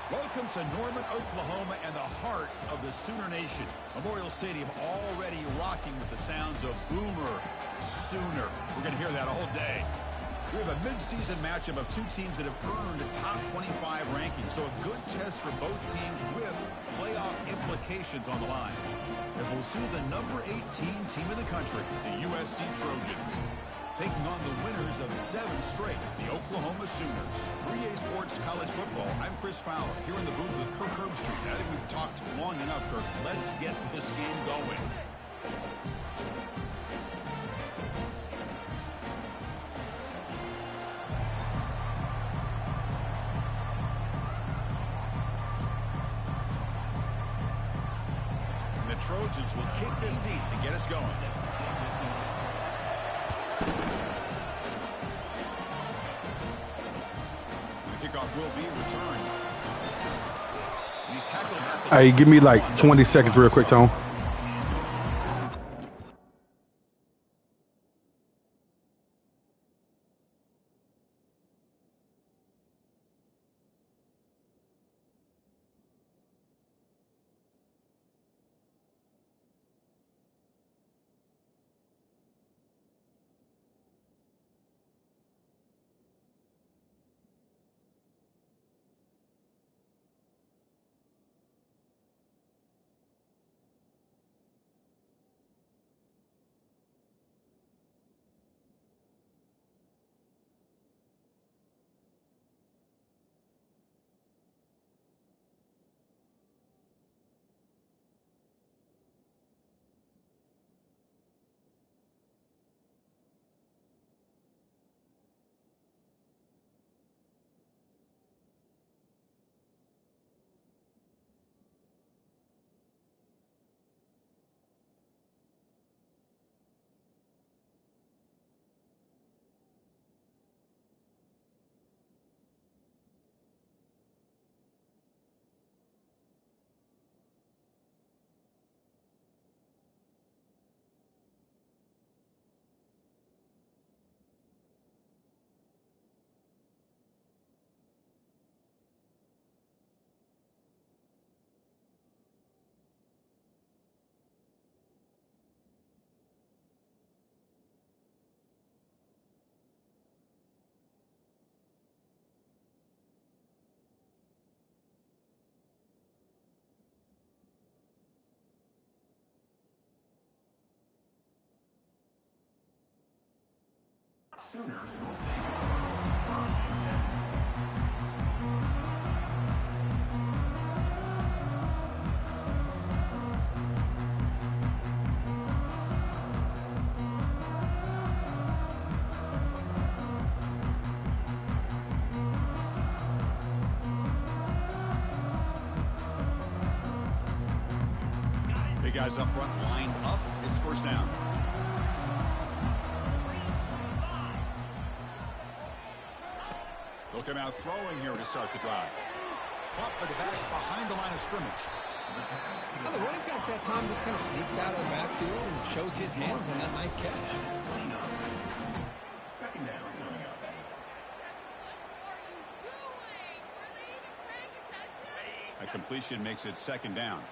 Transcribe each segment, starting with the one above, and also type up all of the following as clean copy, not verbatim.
Welcome to Norman, Oklahoma, and the heart of the Sooner Nation. Memorial Stadium already rocking with the sounds of Boomer Sooner. We're going to hear that all day. We have a mid-season matchup of two teams that have earned a top 25 ranking, so a good test for both teams with playoff implications on the line. As we'll see the number 18 team in the country, the USC Trojans, taking on the winners of 7 straight, the Oklahoma Sooners. 3A Sports College Football, I'm Chris Fowler, here in the booth with Kirk Herbstreit. I think we've talked long enough, Kirk. Let's get this game going. The Trojans will kick this deep to get us going. Kickoff will be returned. He's tackled at the Hey, give me like 20 seconds real quick, Tone. Sooners will take it from the 10. Big guys up front, lined up. It's first down. They'll come out throwing here to start the drive. Caught by the backs behind the line of scrimmage. Well, the running back that time just kind of sneaks out of the backfield and shows his hands on that nice catch. Second down. A completion makes it second down.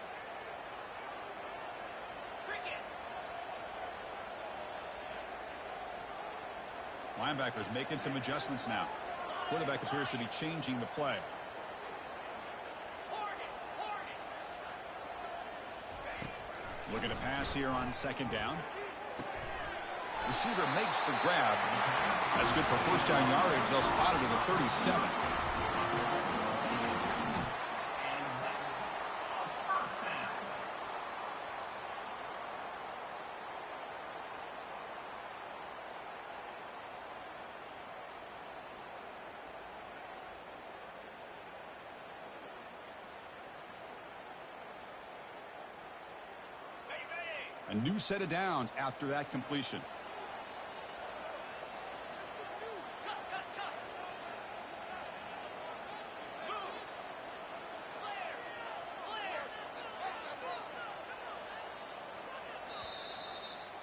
Linebackers making some adjustments now. Quarterback appears to be changing the play. Looking to pass here on second down. Receiver makes the grab. That's good for first down yardage. They'll spot it at the 37. A new set of downs after that completion.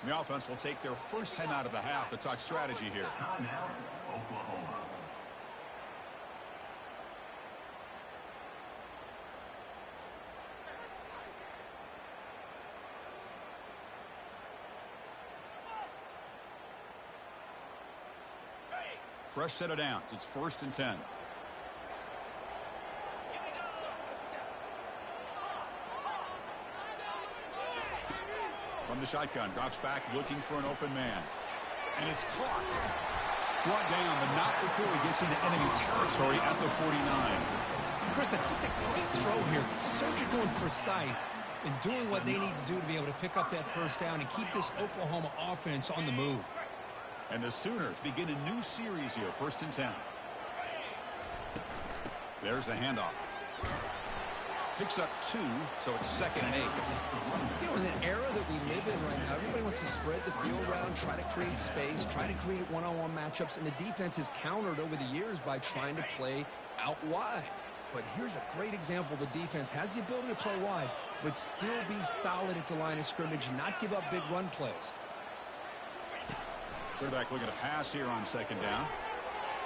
The offense will take their first time out of the half to talk strategy here. Timeout, Oklahoma. Fresh set of downs. It's 1st and 10. From the shotgun, drops back looking for an open man. And it's caught. Brought down, but not before he gets into enemy territory at the 49. Chris, just a great throw here. Surgical and precise in doing what they need to do to be able to pick up that first down and keep this Oklahoma offense on the move. And the Sooners begin a new series here, 1st and 10. There's the handoff. Picks up 2, so it's 2nd and 8. You know, in the era that we live in right now, everybody wants to spread the field around, try to create space, try to create one-on-one matchups, and the defense is countered over the years by trying to play out wide. But here's a great example. The defense has the ability to play wide, but still be solid at the line of scrimmage, not give up big run plays. Quarterback looking to pass here on 2nd down.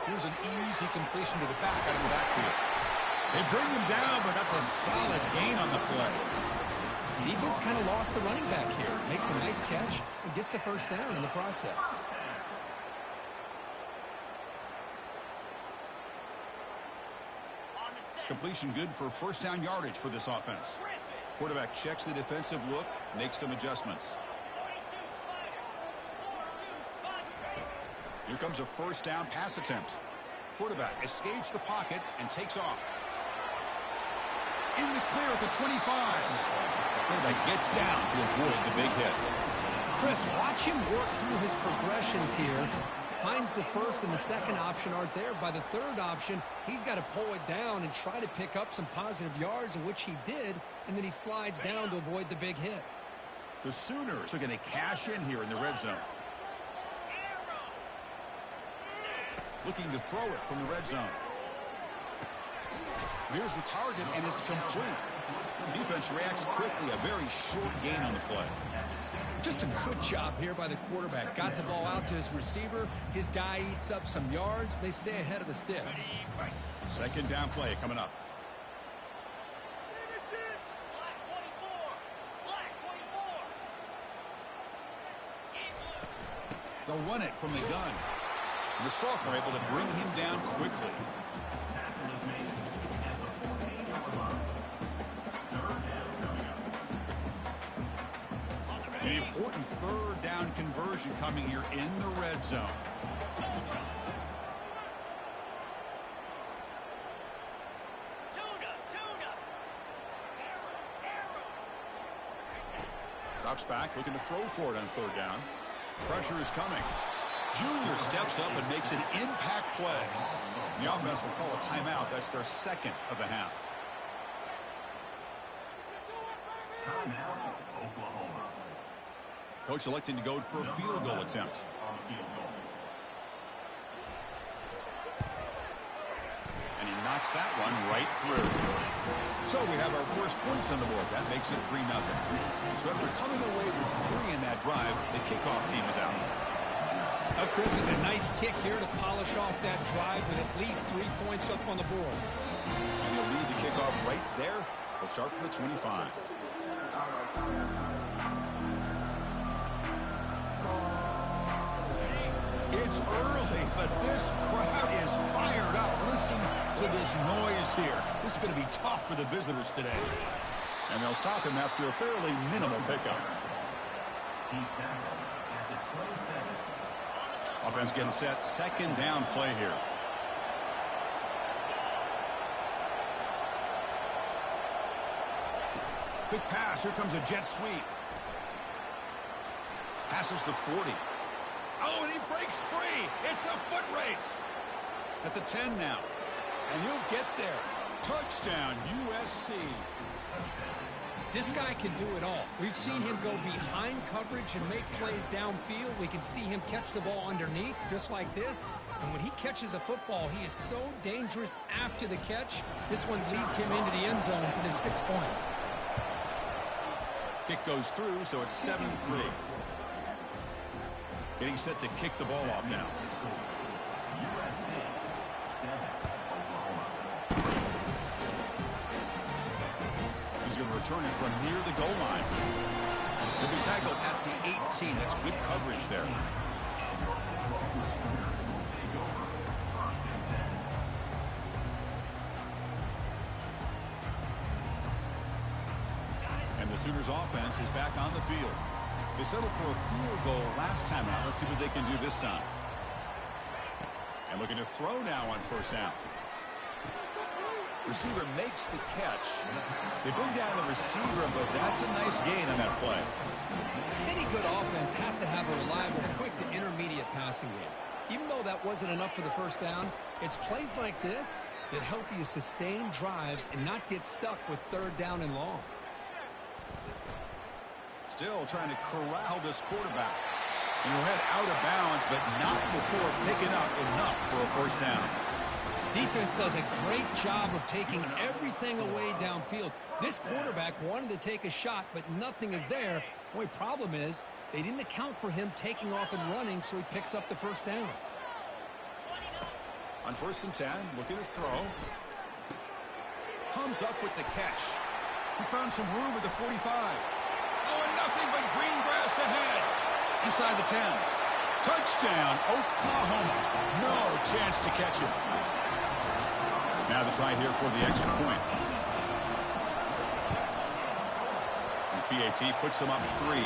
Here's an easy completion to the back out of the backfield. They bring him down, but that's a solid gain on the play. Defense kind of lost the running back here. Makes a nice catch and gets the first down in the process. Completion good for 1st down yardage for this offense. Quarterback checks the defensive look, makes some adjustments. Here comes a 1st down pass attempt. Quarterback escapes the pocket and takes off. In the clear at the 25. Quarterback gets down to avoid the big hit. Chris, watch him work through his progressions here. Finds the 1st and the 2nd option aren't there. By the 3rd option, he's got to pull it down and try to pick up some positive yards, which he did, and then he slides down to avoid the big hit. The Sooners are going to cash in here in the red zone. Looking to throw it from the red zone. Here's the target, and it's complete. Defense reacts quickly. A very short gain on the play. Just a good job here by the quarterback. Got the ball out to his receiver. His guy eats up some yards. They stay ahead of the sticks. 2nd down play coming up. They'll run it from the gun. The sophomore able to bring him down quickly. An important 3rd down conversion coming here in the red zone. Drops back, looking to throw for it on 3rd down. Pressure is coming. Junior steps up and makes an impact play. The offense will call a timeout. That's their 2nd of the half. Timeout, Oklahoma. Coach electing to go for a field goal attempt. And he knocks that one right through. So we have our first points on the board. That makes it 3-0. So after coming away with 3 in that drive, the kickoff team is out. Oh, Chris, it's a nice kick here to polish off that drive with at least 3 points up on the board. And he'll lead the kickoff right there. We'll start from the 25. It's early, but this crowd is fired up. Listen to this noise here. This is going to be tough for the visitors today. And they'll stop him after a fairly minimal pickup. Offense getting set. 2nd down play here. Big pass. Here comes a jet sweep. Passes the 40. Oh, and he breaks free. It's a foot race. At the 10 now. And he'll get there. Touchdown, USC. This guy can do it all. We've seen him go behind coverage and make plays downfield. We can see him catch the ball underneath, just like this. And when he catches a football, he is so dangerous after the catch. This one leads him into the end zone for the 6 points. Kick goes through, so it's 7-3. Getting set to kick the ball off now. He's going to return it from near the goal line. He'll be tackled at the 18. That's good coverage there. the Sooners offense is back on the field. They settled for a field goal last time out. Let's see what they can do this time. And looking to throw now on first down. Receiver makes the catch. They bring down the receiver, but that's a nice gain on that play. Any good offense has to have a reliable, quick to intermediate passing game. Even though that wasn't enough for the first down, it's plays like this that help you sustain drives and not get stuck with third down and long. Still trying to corral this quarterback. And he'll head out of bounds, but not before picking up enough for a first down. Defense does a great job of taking everything away downfield. This quarterback wanted to take a shot, but nothing is there. The only problem is they didn't account for him taking off and running, so he picks up the first down. On 1st and 10, looking to throw. Comes up with the catch. He's found some room at the 45. Oh, and nothing but green grass ahead. Inside the 10. Touchdown, Oklahoma. No chance to catch him. Now the try here for the extra point. And PAT puts him up 3.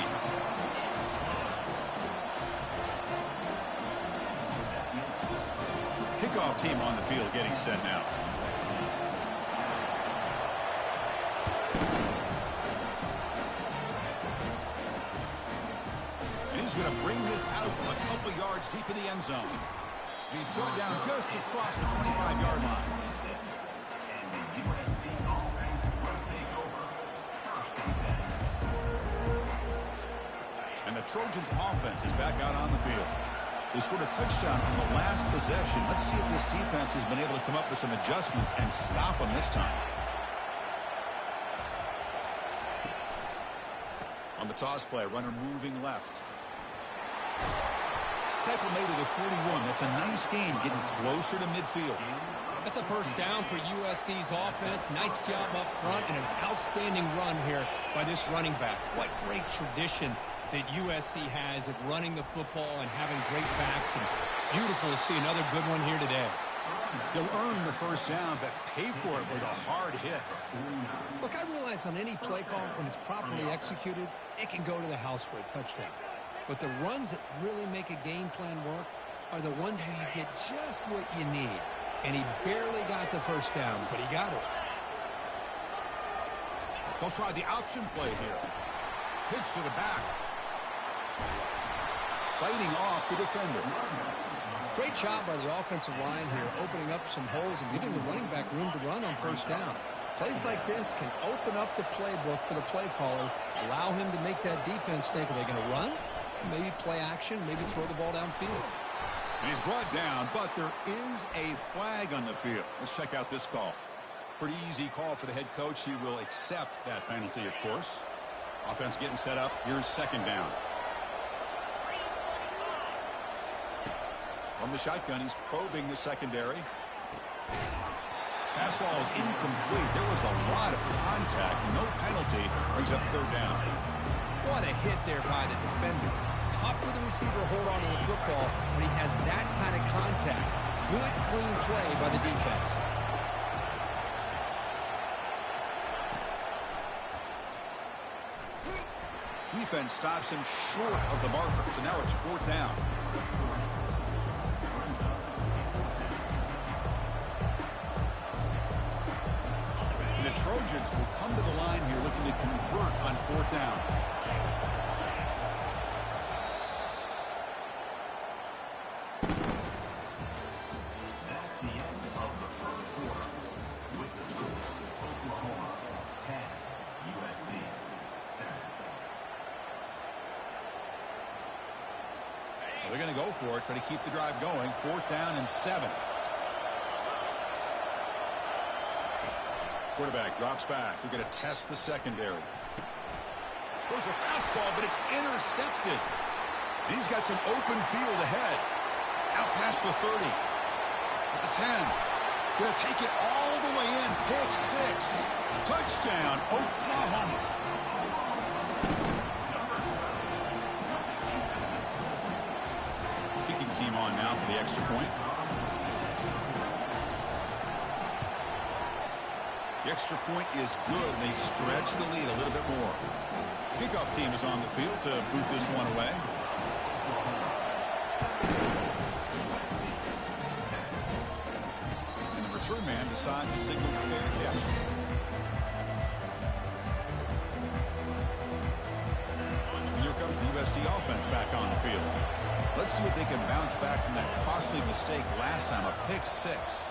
Kickoff team on the field getting set now. And he's going to bring this out a couple yards deep in the end zone. And he's brought down just across the 25-yard line. And the Trojans offense is back out on the field. They scored a touchdown on the last possession. Let's see if this defense has been able to come up with some adjustments and stop them this time. On the toss play, runner moving left. Tackle made at the 41. That's a nice game getting closer to midfield. That's a first down for USC's offense. Nice job up front and an outstanding run here by this running back. What great tradition that USC has at running the football and having great backs. And it's beautiful to see another good one here today. He'll earn the first down, but pay for it with a hard hit. Look, I realize on any play call, when it's properly executed, it can go to the house for a touchdown. But the runs that really make a game plan work are the ones where you get just what you need. And he barely got the first down, but he got it. They'll try the option play here. Pitch to the back. Fighting off the defender. Great job by the offensive line here, opening up some holes and giving the running back room to run on first down. Plays like this can open up the playbook for the play caller, allow him to make that defense think, are they going to run? Maybe play action, maybe throw the ball downfield. And he's brought down, but there is a flag on the field. Let's check out this call. Pretty easy call for the head coach. He will accept that penalty, of course. Offense getting set up. Here's second down. From the shotgun, he's probing the secondary. Pass ball is incomplete. There was a lot of contact. No penalty. Brings up third down. What a hit there by the defender. Tough for the receiver to hold on to the football when he has that kind of contact. Good, clean play by the defense. Defense stops him short of the marker, so now it's fourth down. And the Trojans will come to the line here looking to convert on fourth down. They're going to go for it, try to keep the drive going. Fourth down and 7. Quarterback drops back. We're going to test the secondary. There's a fastball, but it's intercepted. And he's got some open field ahead. Out past the 30. At the 10. Going to take it all the way in. Pick 6. Touchdown, Oklahoma. Kicking team on now for the extra point. The extra point is good, and they stretch the lead a little bit more. Kickoff team is on the field to boot this one away. And the return man decides to signal fair catch. And here comes the USC offense back on the field. Let's see if they can bounce back from that costly mistake last time, a pick six.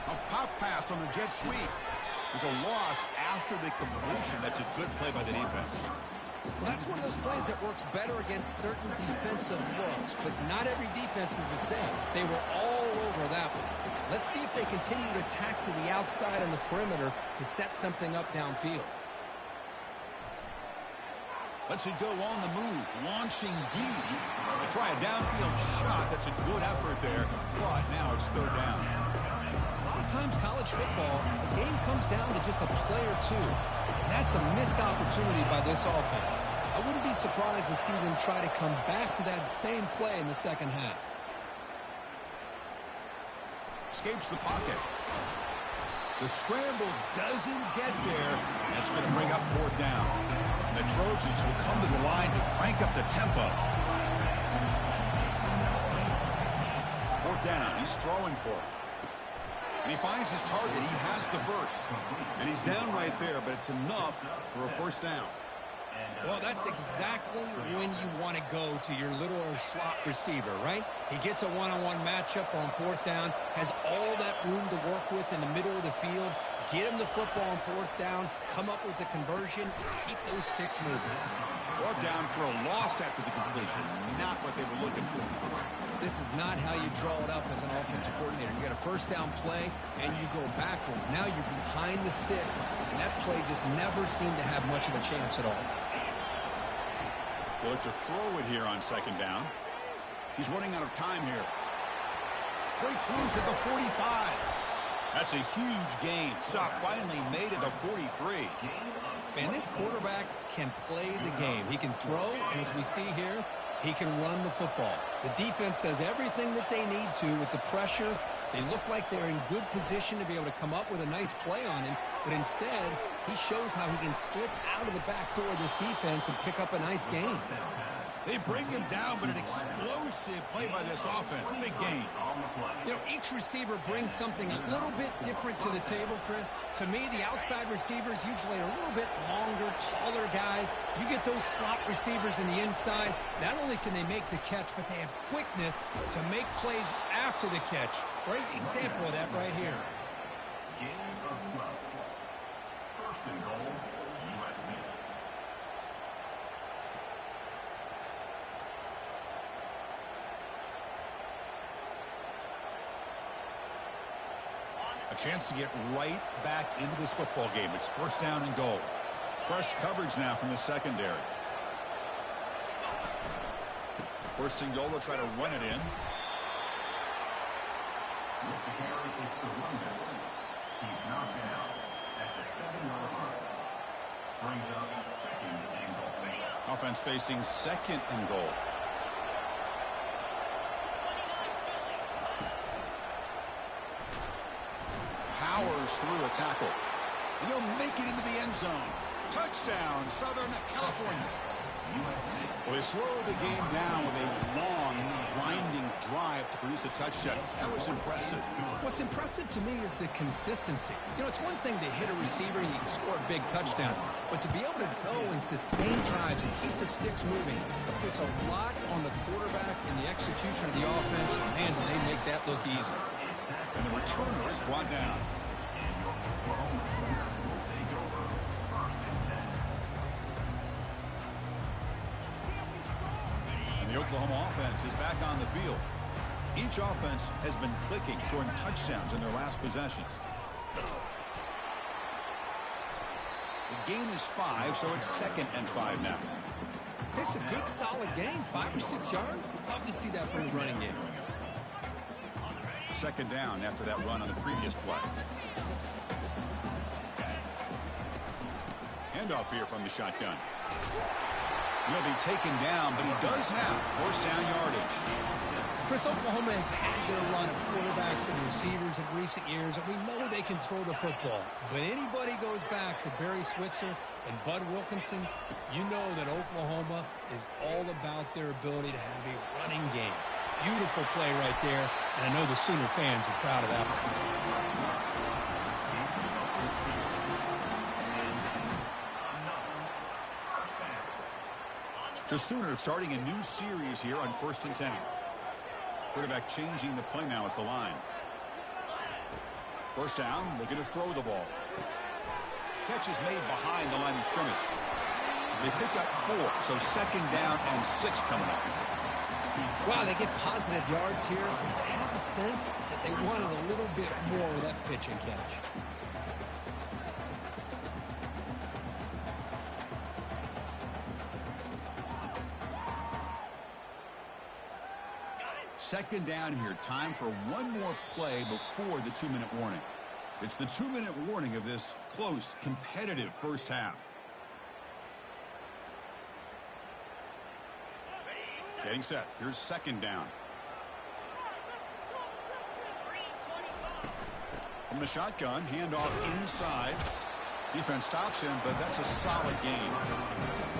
A pop pass on the jet sweep. There's a loss after the completion. That's a good play by the defense. Well, that's one of those plays that works better against certain defensive looks, but not every defense is the same. They were all over that one. Let's see if they continue to attack to the outside on the perimeter to set something up downfield. Let's it go on the move, launching deep. They try a downfield shot. That's a good effort there, but now it's third down. A lot of times college football, the game comes down to just a play or two, and that's a missed opportunity by this offense. I wouldn't be surprised to see them try to come back to that same play in the second half. Escapes the pocket. The scramble doesn't get there. That's going to bring up fourth down. And the Trojans will come to the line to crank up the tempo. Fourth down. He's throwing for it. And he finds his target. He has the first. And he's down right there, but it's enough for a first down. Well, that's exactly when you want to go to your little slot receiver, right? He gets a one-on-one matchup on fourth down, has all that room to work with in the middle of the field. Get him the football on fourth down, come up with a conversion, keep those sticks moving. Brought down for a loss after the completion. Not what they were looking for. This is not how you draw it up as an offensive coordinator. You got a first down play, and you go backwards. Now you're behind the sticks, and that play just never seemed to have much of a chance at all. They'll look to throw it here on second down. He's running out of time here. Breaks loose at the 45. That's a huge gain. Stop finally made at the 43. Man, this quarterback can play the game. He can throw, and as we see here, he can run the football. The defense does everything that they need to with the pressure. They look like they're in good position to be able to come up with a nice play on him, but instead, he shows how he can slip out of the back door of this defense and pick up a nice gain. They bring him down, but an explosive play by this offense. Big gain. You know, each receiver brings something a little bit different to the table, Chris. To me, the outside receivers usually are a little bit longer, taller guys. You get those slot receivers in the inside, not only can they make the catch, but they have quickness to make plays after the catch. Great example of that right here. First and goal, USC. A chance to get right back into this football game. It's first down and goal. Fresh coverage now from the secondary. First and goal, they'll try to run it in. With the carry, it's the running. He's knocked out at the 7-yard line. Brings up second and goal. Offense facing second and goal. Powers through a tackle. And he'll make it into the end zone. Touchdown, Southern California. Well, they slowed the game down with a long, grinding drive to produce a touchdown. That was impressive. What's impressive to me is the consistency. You know, it's one thing to hit a receiver and you can score a big touchdown, but to be able to go and sustain drives and keep the sticks moving, it puts a lot on the quarterback and the execution of the offense. Man, do they make that look easy. And the returner is brought down. And the Oklahoma offense is back on the field. Each offense has been clicking, scoring touchdowns in their last possessions. The game is 5, so it's 2nd and 5 now. It's a good, solid game. 5 or 6 yards. Love to see that from the running game. Second down after that run on the previous play. Handoff here from the shotgun. He'll be taken down, but he does have first down yardage. Chris, Oklahoma has had their run of quarterbacks and receivers in recent years, and we know they can throw the football. But anybody goes back to Barry Switzer and Bud Wilkinson, you know that Oklahoma is all about their ability to have a running game. Beautiful play right there, and I know the Sooner fans are proud of that one. The Sooners starting a new series here on 1st and 10. Quarterback changing the play now at the line. First down, looking to throw the ball. Catch is made behind the line of scrimmage. They pick up 4, so 2nd down and 6 coming up. Wow, they get positive yards here. I have a sense that they wanted a little bit more with that pitch and catch. Second down here. Time for one more play before the 2-minute warning. It's the 2-minute warning of this close, competitive first half. Getting set. Here's 2nd down. From the shotgun, handoff inside. Defense stops him, but that's a solid gain.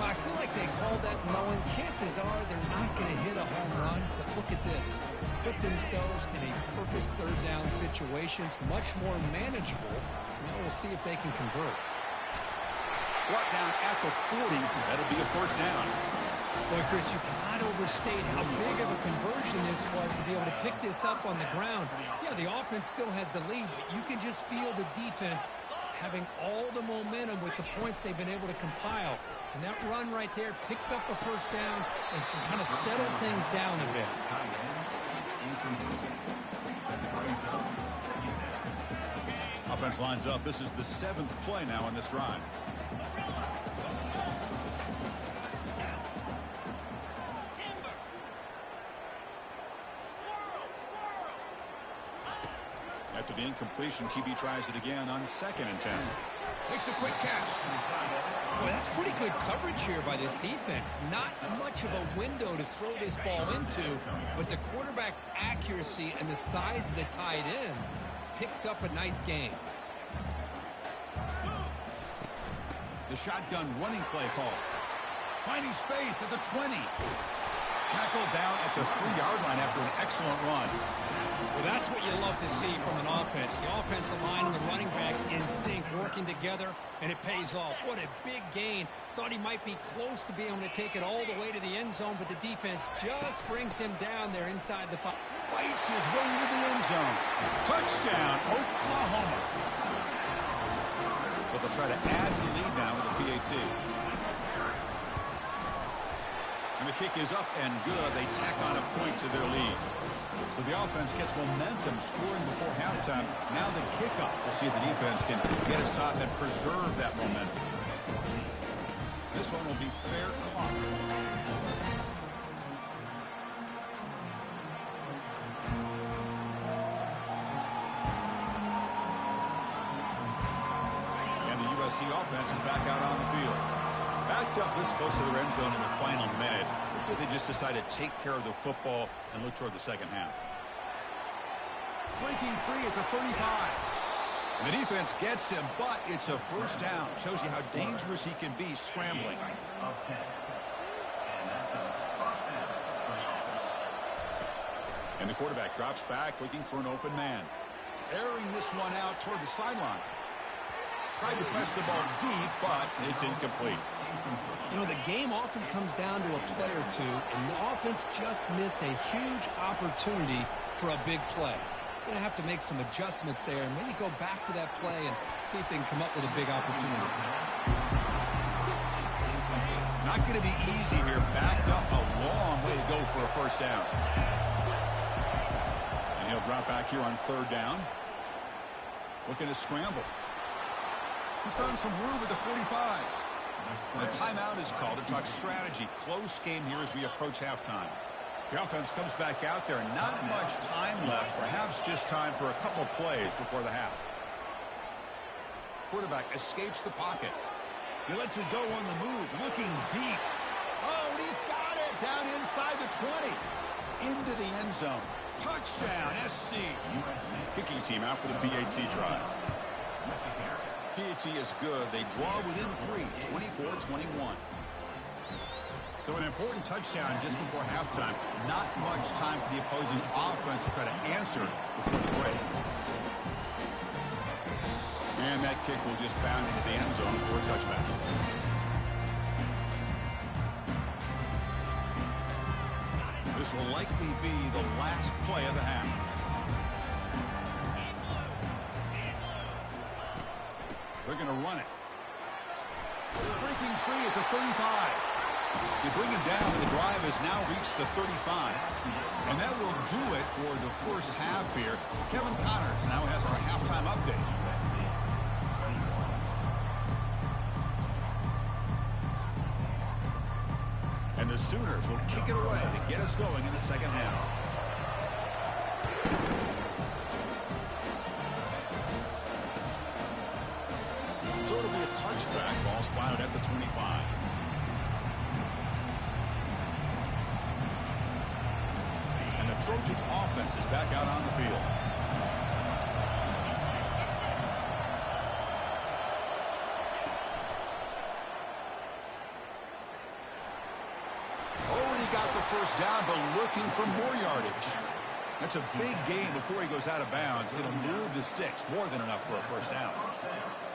Well, I feel like they called that knowing chances are they're not going to hit a home run. But look at this. Put themselves in a perfect 3rd down situations, much more manageable. Now we'll see if they can convert. Brought down at the 40. That'll be a 1st down. Boy, Chris, you cannot overstate how big of a conversion this was to be able to pick this up on the ground. Yeah, the offense still has the lead, but you can just feel the defense having all the momentum with the points they've been able to compile. And that run right there picks up a 1st down and can kind of settle things down a bit. Offense lines up. This is the 7th play now on this drive. After the incompletion, QB tries it again on 2nd and 10. Makes a quick catch. Well, that's pretty good coverage here by this defense. Not much of a window to throw this ball into, but the quarterback's accuracy and the size of the tight end picks up a nice gain. The shotgun running play call. Finding space at the 20. Tackled down at the 3-yard line after an excellent run. Well, that's what you love to see from an offense. The offensive line and the running back in sync, working together, and it pays off. What a big gain. Thought he might be close to being able to take it all the way to the end zone, but the defense just brings him down there inside the 5. Fights his way into the end zone. Touchdown, Oklahoma. But they'll try to add the lead now with a PAT. And the kick is up and good. They tack on a point to their lead. So the offense gets momentum, scoring before halftime. Now the kickoff. We'll see if the defense can get us top and preserve that momentum. This one will be fair caught. And the USC offense is back out on the field. Backed up this close to the end zone in the final minute. Let's say they just decide to take care of the football and look toward the second half. Breaking free at the 35. And the defense gets him, but it's a 1st down. Shows you how dangerous he can be scrambling. And the quarterback drops back, looking for an open man. Airing this one out toward the sideline. Tried to press the ball deep, but it's incomplete. You know, the game often comes down to a play or two, and the offense just missed a huge opportunity for a big play. Going to have to make some adjustments there and maybe go back to that play and see if they can come up with a big opportunity. Not going to be easy here. Backed up a long way to go for a 1st down. And he'll drop back here on 3rd down. Looking to scramble. He's found some room at the 45. And a timeout is called to talk strategy. Close game here as we approach halftime. The offense comes back out there. Not much time left. Perhaps just time for a couple plays before the half. Quarterback escapes the pocket. He lets it go on the move. Looking deep. Oh, and he's got it down inside the 20. into the end zone. Touchdown, SC. Kicking team out for the PAT try. PAT is good. They draw within 3, 24-21. So an important touchdown just before halftime. Not much time for the opposing offense to try to answer before the break. And that kick will just bound into the end zone for a touchback. This will likely be the last play of the half. They're going to run it. Breaking free at the 35. You bring him down, and the drive has now reached the 35. And that will do it for the first half here. Kevin Connors now has our halftime update. And the Sooners will kick it away to get us going in the second half. So it'll be a touchback. Ball spotted at the 25. And the Trojans' offense is back out on the field. First down, but looking for more yardage. That's a big gain before he goes out of bounds. It'll move the sticks, more than enough for a first down.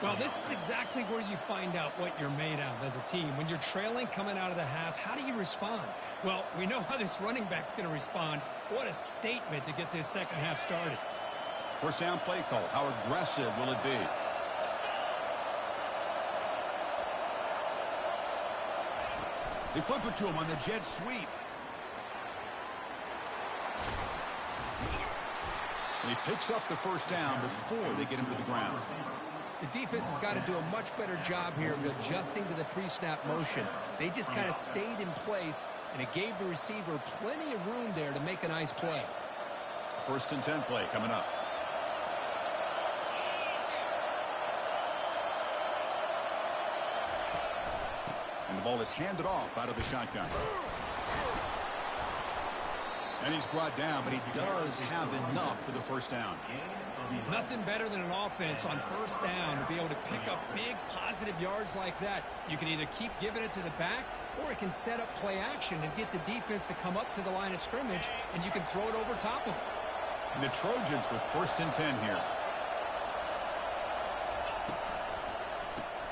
Well, this is exactly where you find out what you're made of as a team. When you're trailing coming out of the half, how do you respond? Well, we know how this running back's going to respond. What a statement to get this second half started. First down play call. How aggressive will it be? They flip it to him on the jet sweep. And he picks up the first down before they get him to the ground. The defense has got to do a much better job here of adjusting to the pre-snap motion. They just kind of stayed in place, and it gave the receiver plenty of room there to make a nice play. First and 10 play coming up. And the ball is handed off out of the shotgun. And he's brought down, but he does have enough for the first down. Nothing better than an offense on first down to be able to pick up big positive yards like that. You can either keep giving it to the back, or it can set up play action and get the defense to come up to the line of scrimmage, and you can throw it over top of it. And the Trojans with first and 10 here.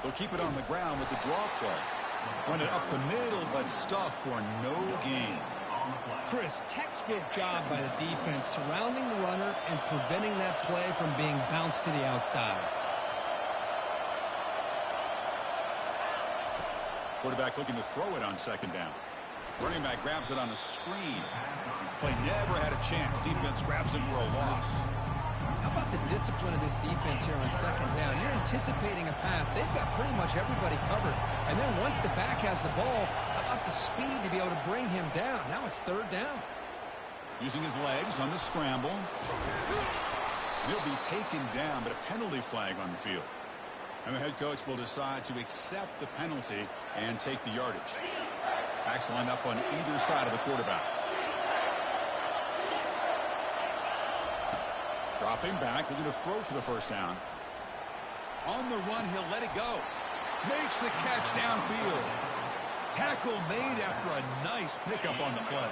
They'll keep it on the ground with the draw play. Run it up the middle, but stuff for no gain. Chris, textbook job by the defense surrounding the runner and preventing that play from being bounced to the outside. Quarterback looking to throw it on second down. Running back grabs it on a screen. Play never had a chance. Defense grabs him for a loss. How about the discipline of this defense here on second down? You're anticipating a pass. They've got pretty much everybody covered. And then once the back has the ball, how about the speed to be able to bring him down? Now it's third down. Using his legs on the scramble. He'll be taken down, but a penalty flag on the field. And the head coach will decide to accept the penalty and take the yardage. Backs line up on either side of the quarterback. Dropping back, looking to throw for the first down. On the run, he'll let it go. Makes the catch downfield. Tackle made after a nice pickup on the play.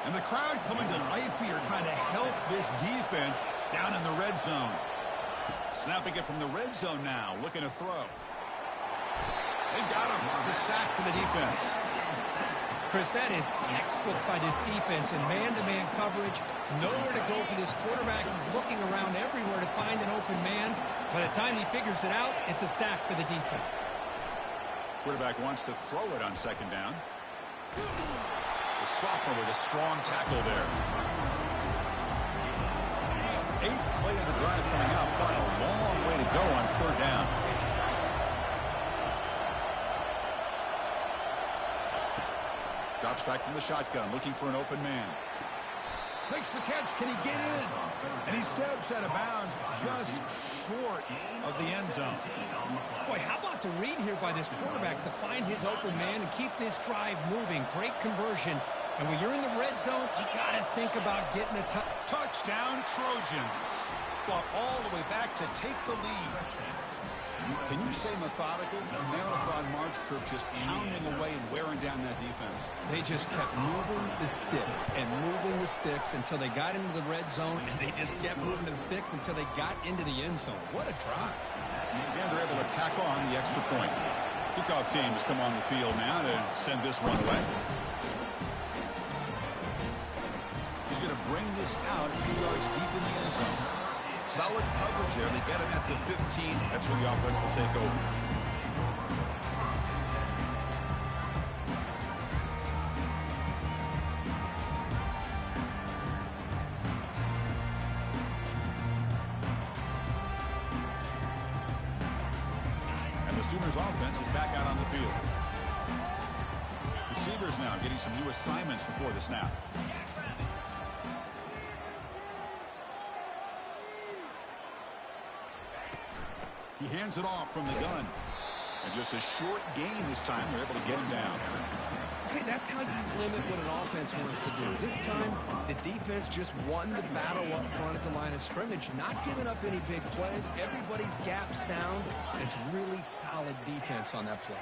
And the crowd coming to life here, trying to help this defense down in the red zone. Snapping it from the red zone now, looking to throw. They got him. It's a sack for the defense. Chris, that is textbook by this defense in man-to-man coverage. Nowhere to go for this quarterback. He's looking around everywhere to find an open man. By the time he figures it out, it's a sack for the defense. Quarterback wants to throw it on second down. The sophomore with a strong tackle there. 8th play of the drive coming up, but a long way to go on third down. Drops back from the shotgun, looking for an open man. Makes the catch. Can he get in? And he steps out of bounds just short of the end zone. Boy, how about the read here by this quarterback to find his open man and keep this drive moving? Great conversion. And when you're in the red zone, you got to think about getting a touchdown Trojans. Fought all the way back to take the lead. Can you say methodical? The marathon march, Kirk, just pounding away and wearing down that defense. They just kept moving the sticks and moving the sticks until they got into the red zone, and they just kept moving the sticks until they got into the end zone. What a drive. And they're able to tack on the extra point. Kickoff team has come on the field now to send this one away. He's going to bring this out a few yards deep in the end zone. Solid coverage there. They get him at the 15. That's where the offense will take over. And the Sooners offense is back out on the field. Receivers now getting some new assignments before the snap. He hands it off from the gun. And just a short gain this time. They're able to get him down. See, that's how you limit what an offense wants to do. This time, the defense just won the battle up front at the line of scrimmage, not giving up any big plays. Everybody's gap sound, and it's really solid defense on that play.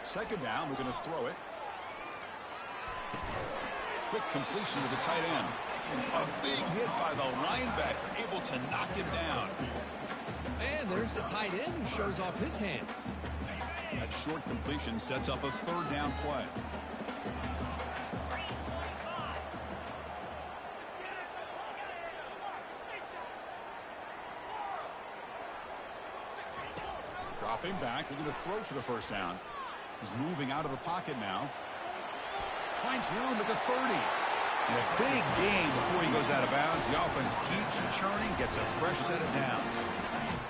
Second down, we're going to throw it. Quick completion to the tight end. A big hit by the linebacker, able to knock him down. And there's the tight end who shows off his hands. That short completion sets up a third down play. Dropping back, we're going to throw for the first down. He's moving out of the pocket now. Finds room at the 30. And a big gain before he goes out of bounds. The offense keeps churning, gets a fresh set of downs.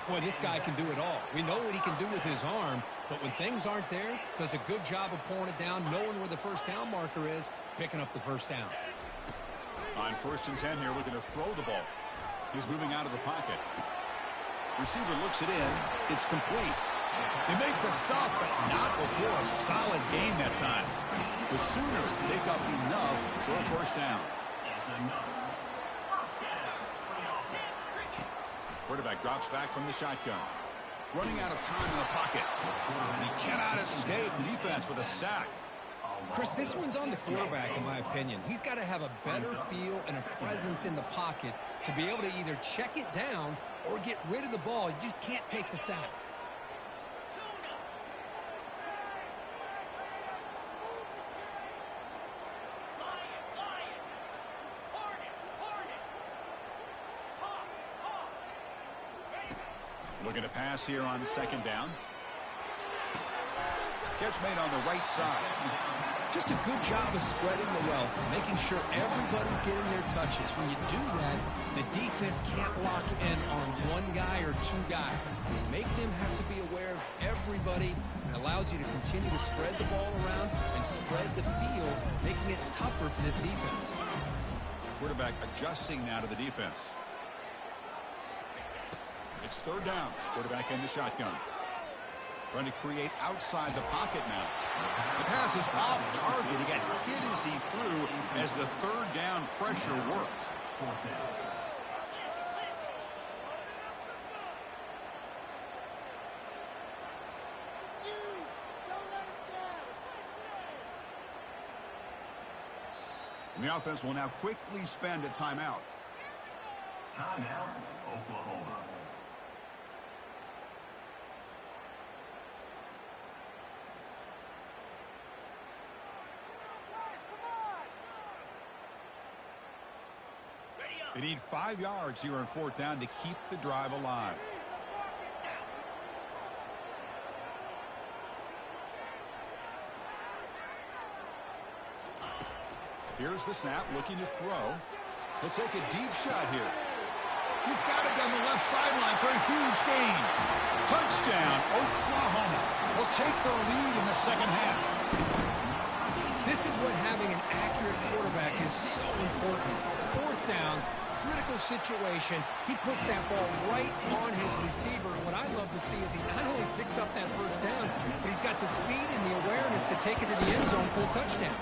Boy, this guy can do it all. We know what he can do with his arm, but when things aren't there, does a good job of pulling it down, knowing where the first down marker is, picking up the first down. On 1st and 10 here, we're going to throw the ball. He's moving out of the pocket. Receiver looks it in. It's complete. They make the stop, but not before a solid gain that time. The Sooners pick up enough for a first down. Quarterback drops back from the shotgun. Running out of time in the pocket. And he cannot escape the defense with a sack. Chris, this one's on the quarterback, in my opinion. He's got to have a better feel and a presence in the pocket to be able to either check it down or get rid of the ball. You just can't take the sack. Looking to pass here on second down. Catch made on the right side. Just a good job of spreading the wealth, making sure everybody's getting their touches. When you do that, the defense can't lock in on one guy or two guys. Make them have to be aware of everybody. It allows you to continue to spread the ball around and spread the field, making it tougher for this defense. Quarterback adjusting now to the defense. It's third down. Quarterback in the shotgun. Trying to create outside the pocket now. The pass is off target. He got hit as he threw as the third down pressure worked. And the offense will now quickly spend a timeout. Timeout, Oklahoma. They need 5 yards here on fourth down to keep the drive alive. Here's the snap, looking to throw. He'll take a deep shot here. He's got it down the left sideline for a huge gain. Touchdown, Oklahoma. Will take the lead in the second half. This is what having an accurate quarterback is so important. Fourth down, critical situation, he puts that ball right on his receiver. What I love to see is he not only picks up that first down, but he's got the speed and the awareness to take it to the end zone for the touchdown.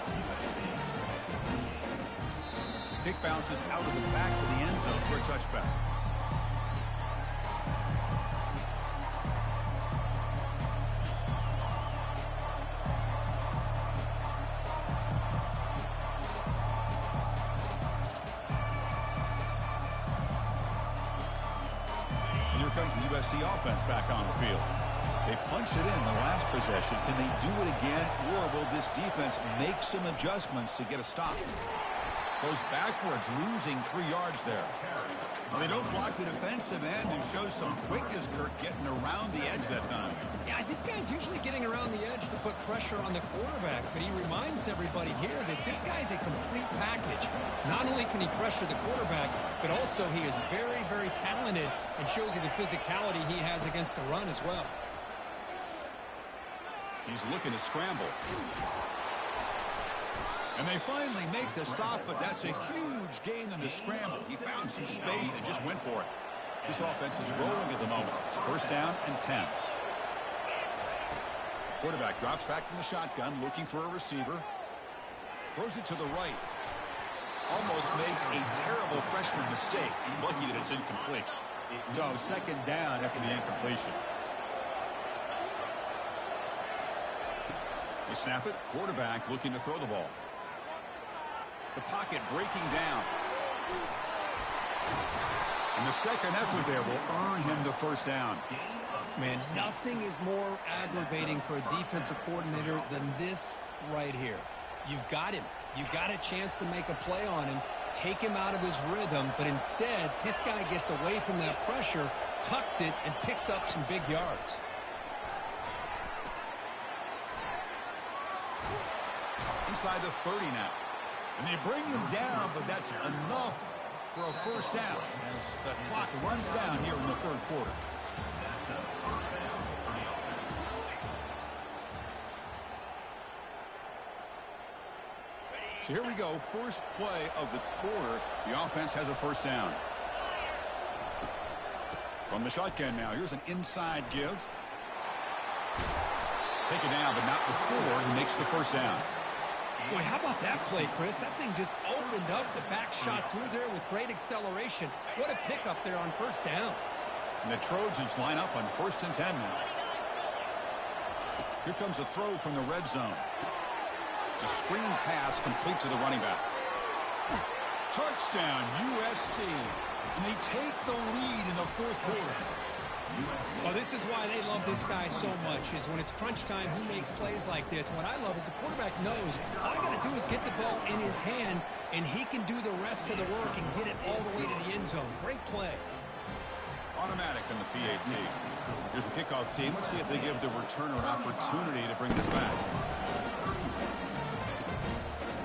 Kick bounces out of the back of the end zone for a touchback. And here comes the USC offense back on the field. They punched it in the last possession. Can they do it again, or will this defense make some adjustments to get a stop? Goes backwards, losing 3 yards there. Well, they don't block the defensive end and show some quickness, Kirk, getting around the edge that time. Yeah, this guy's usually getting around the edge to put pressure on the quarterback, but he reminds everybody here that this guy's a complete package. Not only can he pressure the quarterback, but also he is very, very talented and shows you the physicality he has against the run as well. He's looking to scramble. And they finally make the stop, but that's a huge gain in the scramble. He found some space and just went for it. This offense is rolling at the moment. It's first down and 10. Quarterback drops back from the shotgun, looking for a receiver. Throws it to the right. Almost makes a terrible freshman mistake. Lucky that it's incomplete. So second down after the incompletion. They snap it. Quarterback looking to throw the ball. The pocket breaking down. And the second effort there will earn him the first down. Man, nothing is more aggravating for a defensive coordinator than this right here. You've got him. You've got a chance to make a play on him, take him out of his rhythm, but instead, this guy gets away from that pressure, tucks it, and picks up some big yards. Inside the 30 now. And they bring him down, but that's enough for a first down as the clock runs down here in the third quarter. So here we go, first play of the quarter. The offense has a first down. From the shotgun now, here's an inside give. Take it down, but not before he makes the first down. Boy, how about that play, Chris? That thing just opened up. The back shot through there with great acceleration. What a pickup there on first down. And the Trojans line up on first and 10 now. Here comes a throw from the red zone. It's a screen pass complete to the running back. Touchdown, USC. And they take the lead in the fourth quarter. Well, this is why they love this guy so much, is when it's crunch time, he makes plays like this. And what I love is the quarterback knows all I got to do is get the ball in his hands, and he can do the rest of the work and get it all the way to the end zone. Great play. Automatic on the PAT. Here's the kickoff team. Let's see if they give the returner an opportunity to bring this back.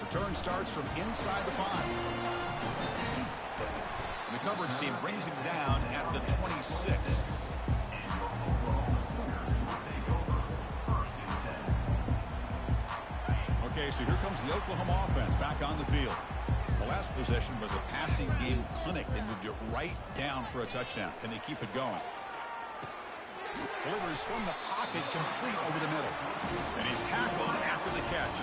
Return starts from inside the 5. And the coverage team brings him down at the 26. Okay, so here comes the Oklahoma offense back on the field. The last possession was a passing game clinic. They moved it right down for a touchdown. Can they keep it going? Delivers from the pocket, complete over the middle. And he's tackled after the catch.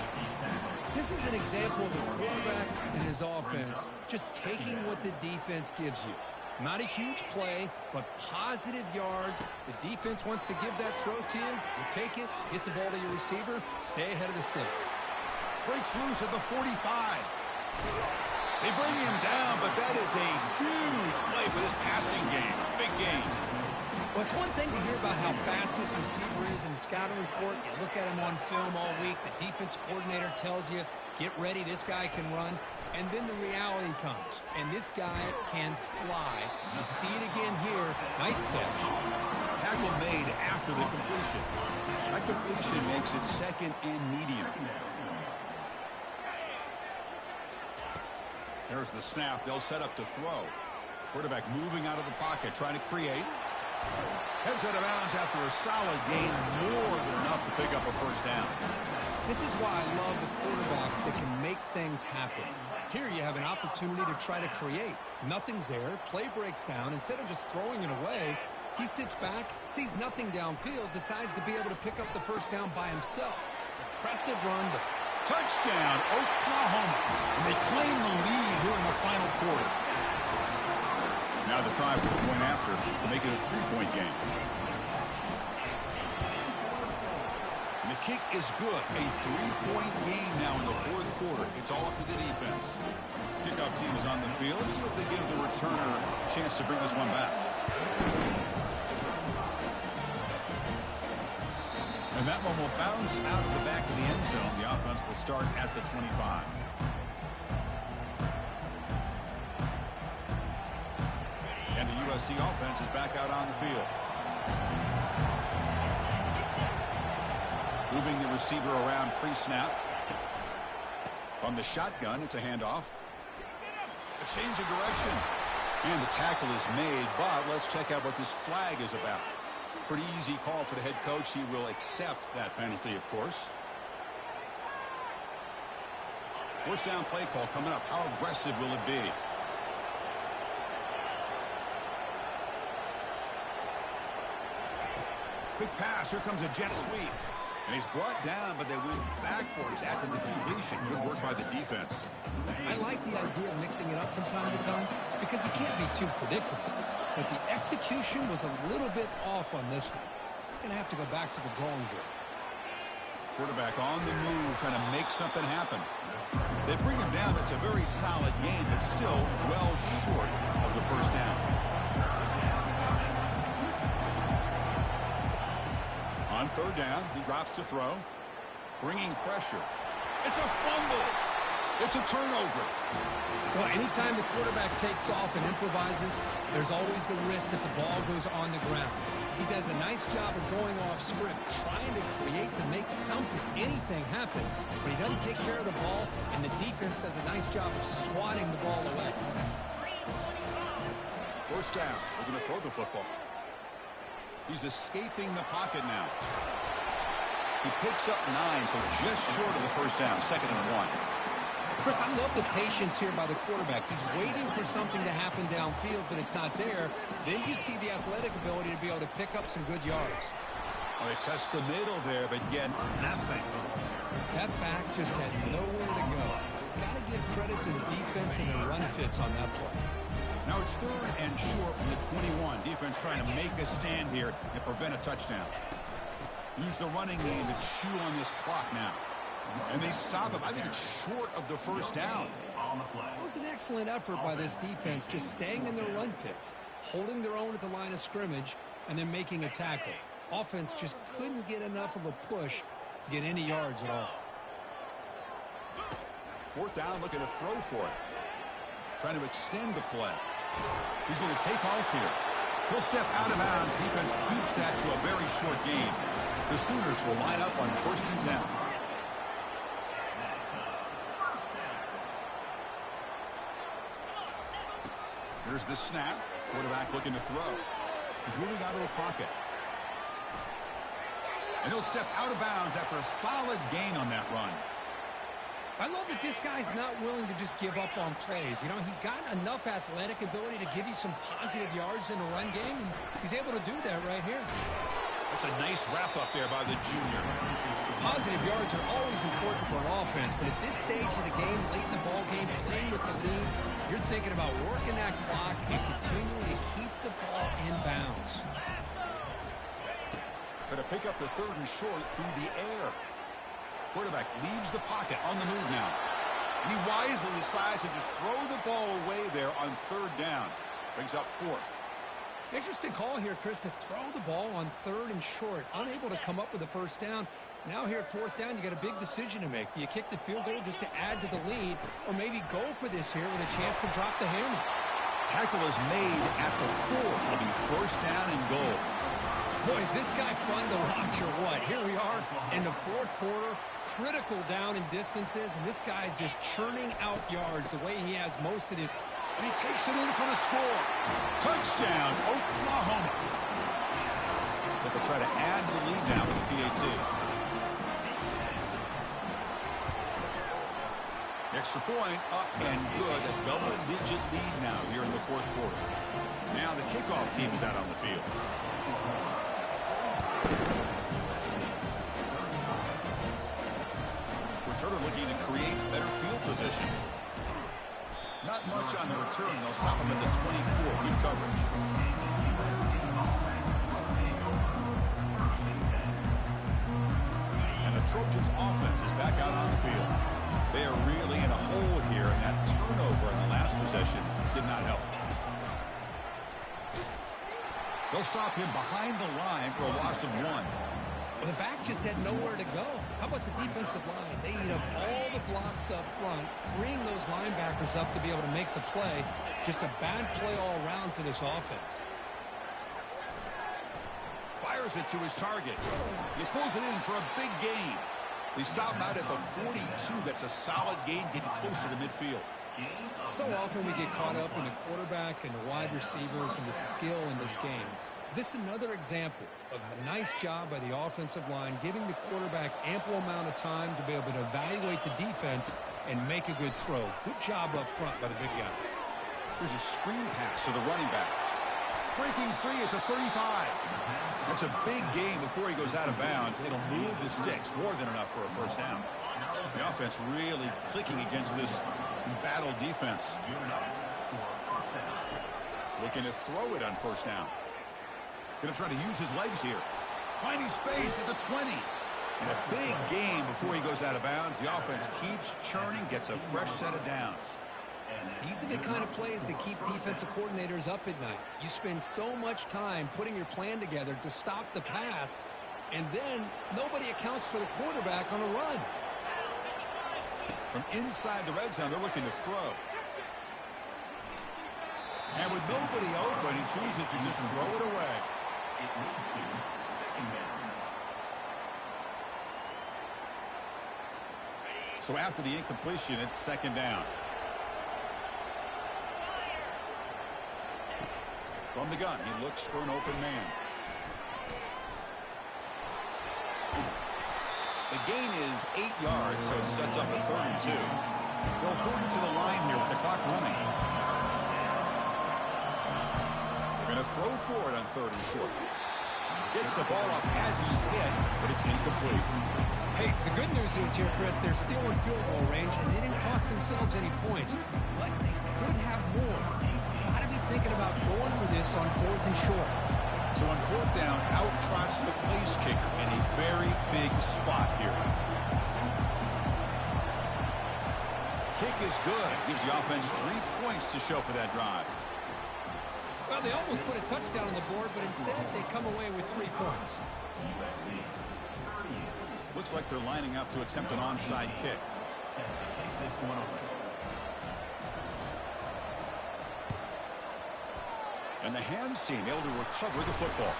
This is an example of a quarterback and his offense just taking what the defense gives you. Not a huge play, but positive yards. The defense wants to give that throw to you. You take it, get the ball to your receiver, stay ahead of the sticks. Breaks loose at the 45. They bring him down, but that is a huge play for this passing game. Big game. Well, it's one thing to hear about how fast this receiver is in the scouting report. You look at him on film all week. The defense coordinator tells you, get ready, this guy can run. And then the reality comes. And this guy can fly. You see it again here. Nice catch. Tackle made after the completion. That completion makes it second and medium. There's the snap. They'll set up to throw. Quarterback moving out of the pocket, trying to create. Heads out of bounds after a solid gain, more than enough to pick up a first down. This is why I love the quarterbacks that can make things happen. Here you have an opportunity to try to create. Nothing's there. Play breaks down. Instead of just throwing it away, he sits back, sees nothing downfield, decides to be able to pick up the first down by himself. Impressive run. Touchdown, Oklahoma. And they claim the lead here in the final quarter. Now the try for the point after to make it a 3-point game. And the kick is good. A 3-point game now in the fourth quarter. It's all up to the defense. Kickoff team is on the field. Let's see if they give the returner a chance to bring this one back. And that one will bounce out of the back of the end zone. The offense will start at the 25. And the USC offense is back out on the field. Moving the receiver around pre-snap. From the shotgun, it's a handoff. A change of direction. And the tackle is made, but let's check out what this flag is about. Pretty easy call for the head coach. He will accept that penalty, of course. First down play call coming up. How aggressive will it be? Quick pass. Here comes a jet sweep. And he's brought down, but they went backwards after the completion. Good work by the defense. I like the idea of mixing it up from time to time because you can't be too predictable. But the execution was a little bit off on this one. Going to have to go back to the drawing board. Quarterback on the move, trying to make something happen. They bring him down. It's a very solid game, but still well short of the first down. On third down, he drops to throw. Bringing pressure. It's a fumble. It's a turnover. Well, anytime the quarterback takes off and improvises, there's always the risk that the ball goes on the ground. He does a nice job of going off script, trying to create to make something, anything happen. But he doesn't take care of the ball, and the defense does a nice job of swatting the ball away. First down. We're going to throw the football. He's escaping the pocket now. He picks up 9, so just short of the first down. 2nd and 1. Chris, I love the patience here by the quarterback. He's waiting for something to happen downfield, but it's not there. Then you see the athletic ability to be able to pick up some good yards. Well, they test the middle there, but get nothing. That back just had nowhere to go. Got to give credit to the defense and the run fits on that play. Now it's 3rd and short from the 21. Defense trying to make a stand here and prevent a touchdown. Use the running game to chew on this clock now. And they stop him. I think it's short of the first down. It was an excellent effort by this defense, just staying in their run fits, holding their own at the line of scrimmage, and then making a tackle. Offense just couldn't get enough of a push to get any yards at all. 4th down, looking to throw for it. Trying to extend the play. He's going to take off here. He'll step out of bounds. Defense keeps that to a very short gain. The Sooners will line up on 1st and 10. Here's the snap. Quarterback looking to throw. He's moving out of the pocket. And he'll step out of bounds after a solid gain on that run. I love that this guy's not willing to just give up on plays. You know, he's got enough athletic ability to give you some positive yards in the run game, and he's able to do that right here. That's a nice wrap-up there by the junior. Positive yards are always important for an offense, but at this stage of the game, late in the ball game, playing with the lead, you're thinking about working that clock and continuing to keep the ball in bounds. Going to pick up the 3rd and short through the air. Quarterback leaves the pocket on the move now. And he wisely decides to just throw the ball away there on 3rd down. Brings up 4th. Interesting call here, Chris, to throw the ball on 3rd and short. Unable to come up with a first down. Now here at 4th down, you got a big decision to make. Do you kick the field goal just to add to the lead, or maybe go for this here with a chance to drop the hammer? Tackle is made at the 4. It'll be 1st down and goal. Boy, is this guy fun to watch or what? Here we are in the 4th quarter, critical down in distances, and this guy's just churning out yards the way he has most of his. And he takes it in for the score. Touchdown, Oklahoma. but they'll try to add to the lead now with the PAT. Extra point up and good. A double-digit lead now here in the fourth quarter. Now the kickoff team is out on the field. Returner looking to create better field position. Not much on the return. They'll stop him at the 24. Good coverage. And the Trojans offense is back out on the field. They are really in a hole here, and that turnover in the last possession did not help. They'll stop him behind the line for a loss of 1. Well, the back just had nowhere to go. How about the defensive line? They eat up all the blocks up front, freeing those linebackers up to be able to make the play. Just a bad play all around for this offense. Fires it to his target. He pulls it in for a big gain. They stop him out at the 42. That's a solid gain, getting closer to midfield. So often we get caught up in the quarterback and the wide receivers and the skill in this game. This is another example of a nice job by the offensive line, giving the quarterback ample amount of time to be able to evaluate the defense and make a good throw. Good job up front by the big guys. Here's a screen pass to the running back. Breaking free at the 35. That's a big gain before he goes out of bounds. It'll move the sticks, more than enough for a first down. The offense really clicking against this battle defense. Looking to throw it on first down. Going to try to use his legs here. Finding space at the 20. And a big gain before he goes out of bounds. The offense keeps churning, gets a fresh set of downs. These are the kind of plays that keep defensive coordinators up at night. You spend so much time putting your plan together to stop the pass, and then nobody accounts for the quarterback on a run. From inside the red zone, they're looking to throw. And with nobody open, he chooses to just throw it away. So after the incompletion, it's second down. From the gun, he looks for an open man. The gain is 8 yards, so it sets up a 3rd and 2. They'll hurry to the line here with the clock running. They're going to throw for it on 3rd and short. Gets the ball off as he's hit, but it's incomplete. Hey, the good news is here, Chris, they're still in field goal range, and they didn't cost themselves any points, but they could have more. Got to be thinking about going for this on 4th and short. So on 4th down, out trots the place kicker in a very big spot here. Kick is good. Gives the offense 3 points to show for that drive. Well, they almost put a touchdown on the board, but instead they come away with 3 points. Looks like they're lining up to attempt an onside kick. And the hands team able to recover the football.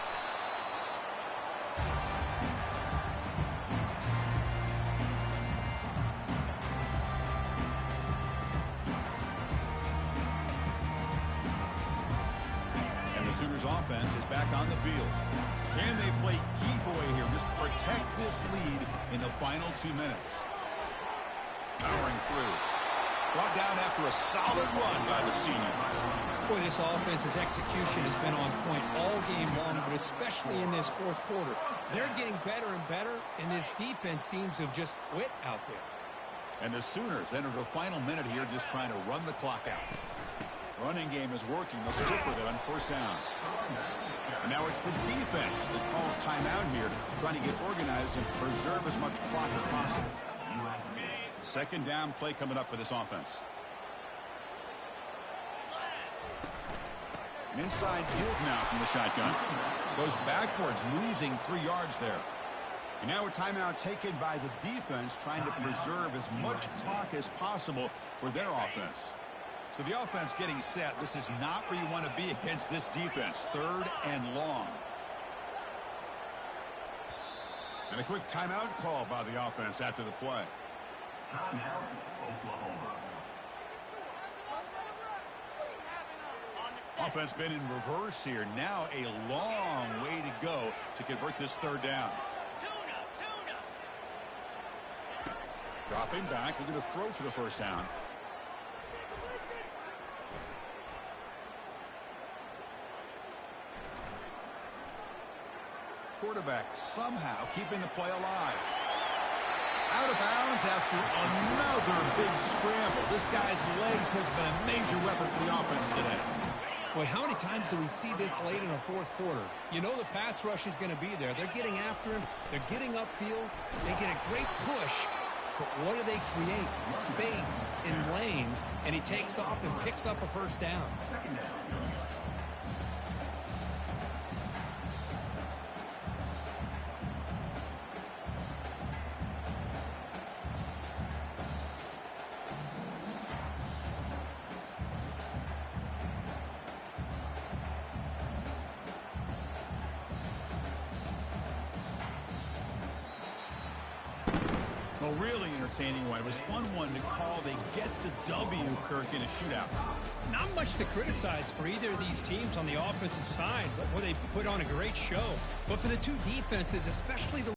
And the Sooners offense is back on the field. Can they play key boy here? Just protect this lead in the final 2 minutes. Powering through. Brought down after a solid run by the senior. Boy, this offense's execution has been on point all game long, but especially in this 4th quarter. They're getting better and better, and this defense seems to have just quit out there. And the Sooners enter the final minute here just trying to run the clock out. Running game is working. They'll stick with it on 1st down. And now it's the defense that calls timeout here, trying to get organized and preserve as much clock as possible. 2nd down play coming up for this offense. An inside give now from the shotgun. Goes backwards, losing 3 yards there. And now a timeout taken by the defense, trying to preserve as much clock as possible for their offense. So the offense getting set. This is not where you want to be against this defense. 3rd and long. And a quick timeout call by the offense after the play. Timeout, Oklahoma. Offense been in reverse here. Now a long way to go to convert this third down. Dropping back, we're going to throw for the first down. Quarterback somehow keeping the play alive. Out of bounds after another big scramble. This guy's legs has been a major weapon for the offense today. Boy, how many times do we see this late in the fourth quarter? You know the pass rush is going to be there. They're getting after him. They're getting upfield. They get a great push. But what do they create? Space in lanes. And he takes off and picks up a first down. Second down. A really entertaining one. It was fun one to call. They get the W, Kirk, in a shootout. Not much to criticize for either of these teams on the offensive side, but where they put on a great show. But for the two defenses, especially the